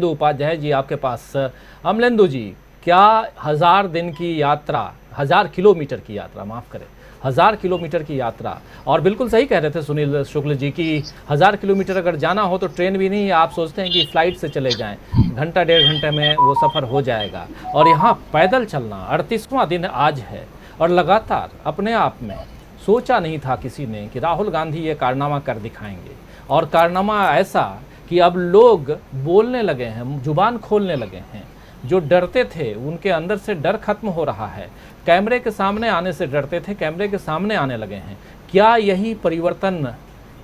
उपाध्याय जी आपके पास। अमलेंदु जी, क्या 1000 दिन की यात्रा, 1000 किलोमीटर की यात्रा, माफ करें, 1000 किलोमीटर की यात्रा, और बिल्कुल सही कह रहे थे सुनील शुक्ल जी की 1000 किलोमीटर अगर जाना हो तो ट्रेन भी नहीं, आप सोचते हैं कि फ्लाइट से चले जाएं, घंटा 1.5 घंटे में वो सफ़र हो जाएगा। और यहाँ पैदल चलना 38वां दिन आज है, और लगातार अपने आप में सोचा नहीं था किसी ने कि राहुल गांधी ये कारनामा कर दिखाएंगे, और कारनामा ऐसा कि अब लोग बोलने लगे हैं, जुबान खोलने लगे हैं। जो डरते थे उनके अंदर से डर खत्म हो रहा है, कैमरे के सामने आने से डरते थे, कैमरे के सामने आने लगे हैं। क्या यही परिवर्तन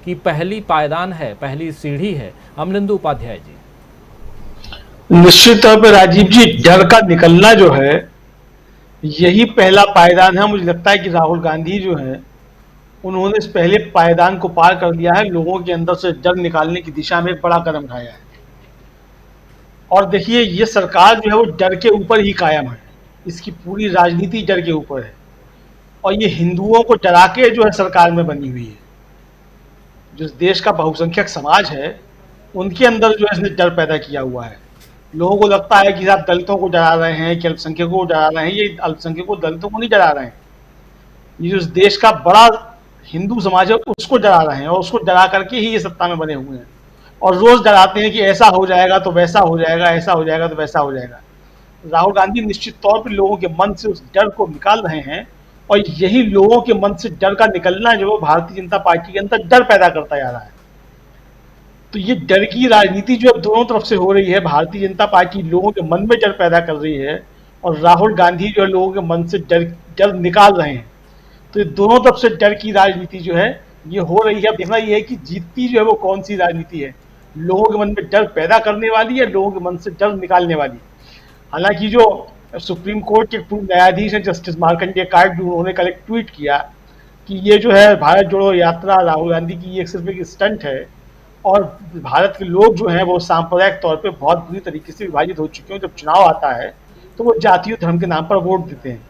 की पहली पायदान है, पहली सीढ़ी है? अमलेंदु उपाध्याय जी। निश्चित तौर पर राजीव जी, डर का निकलना जो है यही पहला पायदान है। मुझे लगता है कि राहुल गांधी जो है उन्होंने इस पहले पायदान को पार कर लिया है, लोगों के अंदर से डर निकालने की दिशा में एक बड़ा कदम उठाया है। और देखिए, ये सरकार जो है वो डर के ऊपर ही कायम है, इसकी पूरी राजनीति डर के ऊपर है, और ये हिंदुओं को डरा के जो है सरकार में बनी हुई है। जो देश का बहुसंख्यक समाज है उनके अंदर जो है इसने डर पैदा किया हुआ है। लोगों को लगता है कि आप दलितों को डरा रहे हैं, कि अल्पसंख्यकों को डरा रहे हैं। ये अल्पसंख्यकों दलितों को नहीं डरा रहे हैं, ये जो देश का बड़ा हिंदू समाज है उसको डरा रहे हैं, और उसको डरा करके ही ये सत्ता में बने हुए हैं। और रोज डराते हैं कि ऐसा हो जाएगा तो वैसा हो जाएगा, ऐसा हो जाएगा तो वैसा हो जाएगा। राहुल गांधी निश्चित तौर पर लोगों के मन से उस डर को निकाल रहे हैं, और यही लोगों के मन से डर का निकलना जो भारतीय जनता पार्टी के अंदर डर पैदा करता जा रहा है। तो ये डर की राजनीति जो अब दोनों तरफ से हो रही है, भारतीय जनता पार्टी लोगों के मन में डर पैदा कर रही है, और राहुल गांधी जो है लोगों के मन से डर निकाल रहे हैं। तो ये दोनों तरफ से डर की राजनीति जो है ये हो रही है। अब देखना ये है कि जीतती जो है वो कौन सी राजनीति है, लोगों के मन में डर पैदा करने वाली है, लोगों के मन से डर निकालने वाली। हालांकि जो सुप्रीम कोर्ट के पूर्व न्यायाधीश हैं जस्टिस मार्कंडेय कार्ड, उन्होंने कल एक ट्वीट किया कि ये जो है भारत जोड़ो यात्रा राहुल गांधी की ये सिर्फ एक स्टंट है, और भारत के लोग जो हैं वो सांप्रदायिक तौर पे बहुत बुरी तरीके से विभाजित हो चुके हैं। जब चुनाव आता है तो वो जाति और धर्म के नाम पर वोट देते हैं,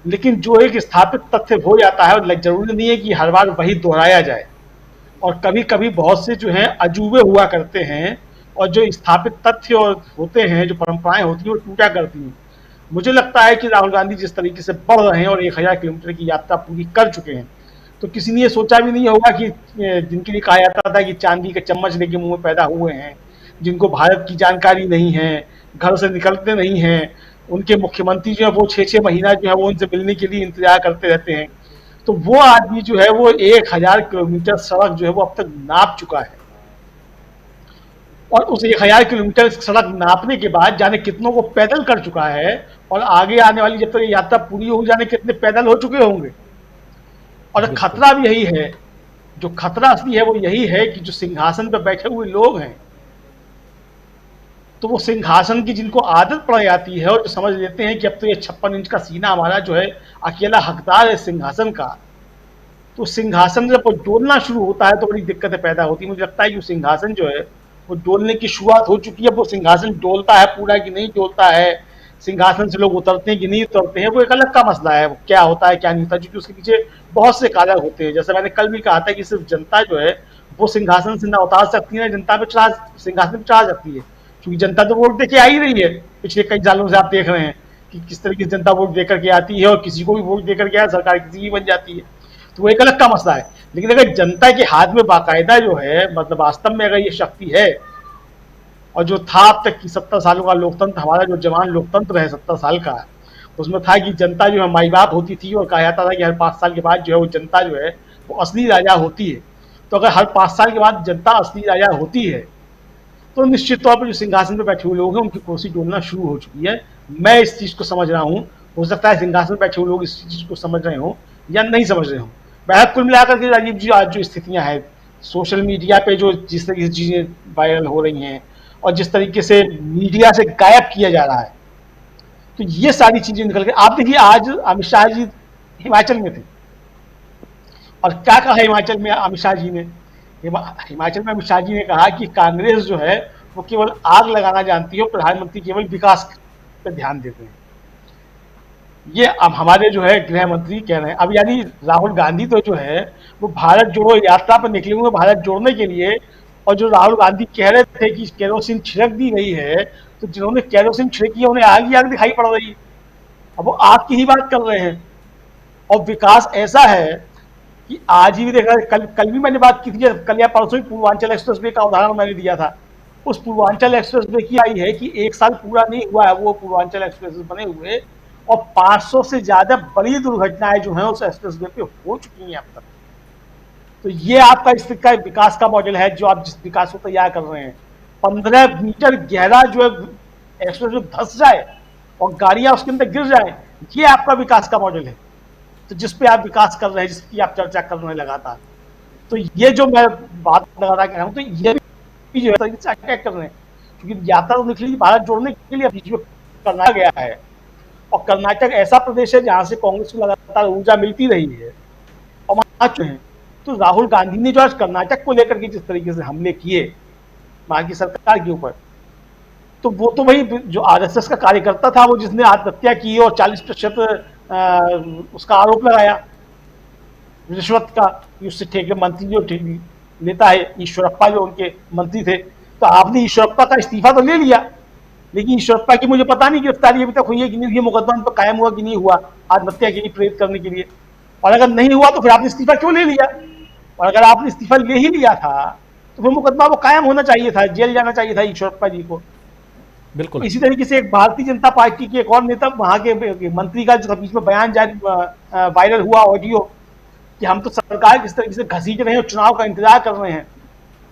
लेकिन जो एक स्थापित तथ्य हो जाता है, और जरूरी नहीं है कि हर बार वही दोहराया जाए, और कभी कभी बहुत से जो हैं अजूबे हुआ करते हैं, और जो स्थापित तथ्य होते हैं, जो परंपराएं होती हैं वो टूटा करती हैं। मुझे लगता है कि राहुल गांधी जिस तरीके से बढ़ रहे हैं और 1000 किलोमीटर की यात्रा पूरी कर चुके हैं, तो किसी ने ये सोचा भी नहीं होगा कि जिनके लिए कहा जाता था कि चांदी के चम्मच लेके मुंह में पैदा हुए हैं, जिनको भारत की जानकारी नहीं है, घर से निकलते नहीं हैं, उनके मुख्यमंत्री जो है वो 6-6 महीना जो है वो उनसे मिलने के लिए इंतजार करते रहते हैं, तो वो आदमी जो है वो 1000 किलोमीटर सड़क जो है वो अब तक नाप चुका है। और उस 1000 किलोमीटर सड़क नापने के बाद जाने कितनों को पैदल कर चुका है, और आगे आने वाली जब तक ये यात्रा पूरी हो जाने कितने पैदल हो चुके होंगे। और खतरा भी यही है, जो खतरा असली है वो यही है कि जो सिंहासन पर बैठे हुए लोग हैं, तो वो सिंहासन की जिनको आदत पड़ जाती है, और जो समझ लेते हैं कि अब तो ये 56 इंच का सीना हमारा जो है अकेला हकदार है सिंहासन का, तो सिंहासन जब वो डोलना शुरू होता है तो बड़ी दिक्कतें पैदा होती है। मुझे लगता है कि सिंहासन जो है वो डोलने की शुरुआत हो चुकी है। वो सिंहासन डोलता है पूरा कि नहीं डोलता है, सिंहासन से लोग उतरते हैं कि नहीं उतरते हैं, वो एक अलग का मसला है। वो क्या होता है क्या नहीं होता, क्योंकि उसके पीछे बहुत से कारण होते हैं। जैसे मैंने कल भी कहा था कि सिर्फ जनता जो है वो सिंहासन से ना उतार सकती है, जनता पे सिंहासन पे चढ़ा सकती है, क्योंकि जनता तो वोट देके आ ही रही है। पिछले कई सालों से आप देख रहे हैं कि किस तरीके से जनता वोट देकर के आती है, और किसी को भी वोट देकर के सरकार किसी की बन जाती है, तो वो एक अलग का मसला है। लेकिन अगर जनता के हाथ में बाकायदा जो है, मतलब वास्तव में अगर ये शक्ति है, और जो था अब तक की 70 सालों का लोकतंत्र, हमारा जो जवान लोकतंत्र है 70 साल का, उसमें था कि जनता जो है माई बाप होती थी, और कहा जाता था कि हर 5 साल के बाद जो है वो जनता जो है वो असली राजा होती है। तो अगर हर 5 साल के बाद जनता असली राजा होती है, तो निश्चित तौर पर जो सिंहासन पर बैठे हुए लोग हैं उनकी कुर्सी डोलना शुरू हो चुकी है। मैं इस चीज को समझ रहा हूँ, हो सकता है सिंहासन पर बैठे हुए लोग इस चीज को समझ रहे हो या नहीं समझ रहे हो। वह कुल मिलाकर के राजीव जी आज जो स्थितियां हैं सोशल मीडिया पे, जो जिस तरीके से चीजें वायरल हो रही हैं, और जिस तरीके से मीडिया से गायब किया जा रहा है, तो ये सारी चीजें निकल के आप देखिए। आज अमित शाह जी हिमाचल में थे, और क्या कहा हिमाचल में अमित शाह जी ने? हिमाचल में अमित शाह जी ने कहा कि कांग्रेस जो है वो केवल आग लगाना जानती है, प्रधानमंत्री केवल विकास पर ध्यान देते हैं। ये अब हमारे जो है गृह मंत्री कह रहे हैं। अब यानी राहुल गांधी तो जो है वो भारत जोड़ो यात्रा पर निकले हुए, भारत जोड़ने के लिए और जो राहुल गांधी कह रहे थे कि केरोसिन छिड़क दी गई है, तो जिन्होंने केरोसिन छिड़की है उन्हें आग ही आग दिखाई पड़ रही है। अब वो आग की ही बात कर रहे हैं। और विकास ऐसा है कि आज ही भी देखा, कल भी मैंने बात की थी, कल या परसों ही पूर्वांचल एक्सप्रेस वे का उदाहरण मैंने दिया था। उस पूर्वांचल एक्सप्रेस वे की आई है कि 1 साल पूरा नहीं हुआ है वो पूर्वांचल एक्सप्रेस बने हुए, और 500 से ज्यादा बड़ी दुर्घटनाएं जो हैं उस एक्सप्रेस वे पे हो चुकी हैं अब तक। तो ये आपका इस का विकास का मॉडल है जो आप जिस विकास को तैयार कर रहे हैं। 15 मीटर गहरा जो है एक्सप्रेस वे धंस जाए और गाड़ियां उसके अंदर गिर जाए, ये आपका विकास का मॉडल है। तो जिस पे आप विकास कर रहे हैं, जिसकी आप चर्चा कर रहे हैं लगातार, तो ये जो मैं बात लगातार कह रहा हूँ, तो ये भी जो है तरीके से अटैक कर रहे हैं। क्योंकि यात्रा तो निकली भारत जोड़ने के लिए, बीच में कर्नाटक गया है, और कर्नाटक ऐसा प्रदेश है जहां से कांग्रेस को लगातार ऊर्जा मिलती रही है और वहां जो है। तो राहुल गांधी ने जो आज कर्नाटक को लेकर के जिस तरीके से हमले किए वहां की सरकार के ऊपर, तो वो तो वही जो आरएसएस का कार्यकर्ता था वो जिसने आत्महत्या की और 40% उसका आरोप लगाया रिश्वत का, उससे ठेके मंत्री जो नेता है ईश्वरप्पा जो उनके मंत्री थे, तो आपने ईश्वरप्पा का इस्तीफा तो ले लिया, लेकिन ईश्वरप्पा की मुझे पता नहीं गिरफ्तारी अभी तक हुई है कि नहीं, ये मुकदमा पर कायम हुआ कि नहीं हुआ आत्महत्या के लिए प्रेरित करने के लिए। और अगर नहीं हुआ तो फिर आपने इस्तीफा क्यों ले लिया? और अगर आपने इस्तीफा ले ही लिया था तो फिर मुकदमा वो कायम होना चाहिए था, जेल जाना चाहिए था ईश्वरप्पा जी को। बिल्कुल। इसी तरीके से एक भारतीय जनता पार्टी के एक और नेता वहां के मंत्री का जो बीच में बयान जारी वायरल हुआ ऑडियो कि हम तो सरकार किस तरीके से घसीट रहे हैं, चुनाव का इंतजार कर रहे हैं,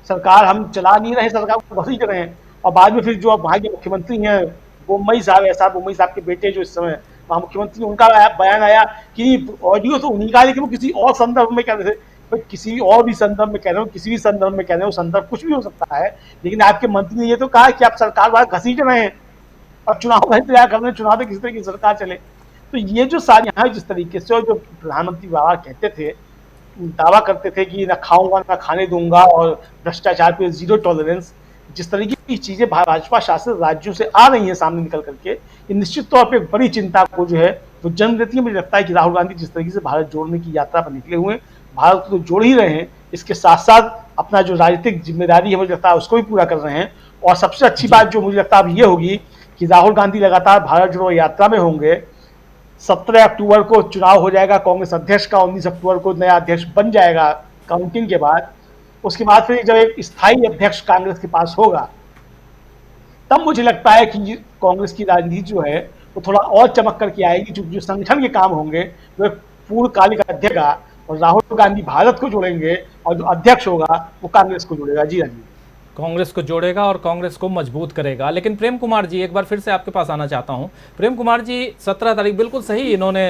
सरकार हम चला नहीं रहे, सरकार को घसीट रहे हैं। और बाद में फिर जो वहां के मुख्यमंत्री हैं बोम्मई साहब, ऐसा बोम्मई साहब के बेटे जो इस समय वहां मुख्यमंत्री, उनका बयान आया कि ऑडियो तो उन्हीं का, लेकिन वो किसी और संदर्भ में कह रहे थे। भाई किसी और भी संदर्भ में कह रहे हो, किसी भी संदर्भ में कह रहे हो, संदर्भ कुछ भी हो सकता है, लेकिन आपके मंत्री ने ये तो कहा कि आप सरकार बाहर घसीट रहे हैं और चुनाव का इंतजार कर रहे हैं, चुनाव में किस तरह की सरकार चले। तो ये जो सारी यहाँ जिस तरीके से, और जो प्रधानमंत्री बाबा कहते थे, दावा करते थे कि ना खाऊंगा ना खाने दूंगा और भ्रष्टाचार पे जीरो टॉलरेंस, जिस तरीके की चीजें भाजपा शासित राज्यों से आ रही हैं सामने निकल करके, ये निश्चित तौर पे बड़ी चिंता को जो है वो जन्म देती है। मुझे लगता है कि राहुल गांधी जिस तरीके से भारत जोड़ने की यात्रा पर निकले हुए हैं, भारत को तो जोड़ ही रहे हैं, इसके साथ साथ अपना जो राजनीतिक जिम्मेदारी है मुझे लगता है उसको भी पूरा कर रहे हैं। और सबसे अच्छी बात जो मुझे लगता है अब ये होगी कि राहुल गांधी लगातार भारत जोड़ो यात्रा में होंगे। 17 अक्टूबर को चुनाव हो जाएगा कांग्रेस अध्यक्ष का, 19 अक्टूबर को नया अध्यक्ष बन जाएगा काउंटिंग के बाद। उसके बाद फिर जब एक स्थायी अध्यक्ष कांग्रेस के पास होगा, तब मुझे लगता है कि कांग्रेस की राजनीति जो है वो थोड़ा और चमक करके आएगी, क्योंकि जो संगठन के काम होंगे वो एक पूर्णकालिक अध्यक्ष, और राहुल गांधी भारत को जोड़ेंगे और जो अध्यक्ष होगा वो कांग्रेस को जोड़ेगा। जी राजीव, कांग्रेस को जोड़ेगा और कांग्रेस को मजबूत करेगा। लेकिन प्रेम कुमार जी, एक बार फिर से आपके पास आना चाहता हूं। प्रेम कुमार जी, 17 तारीख बिल्कुल सही इन्होंने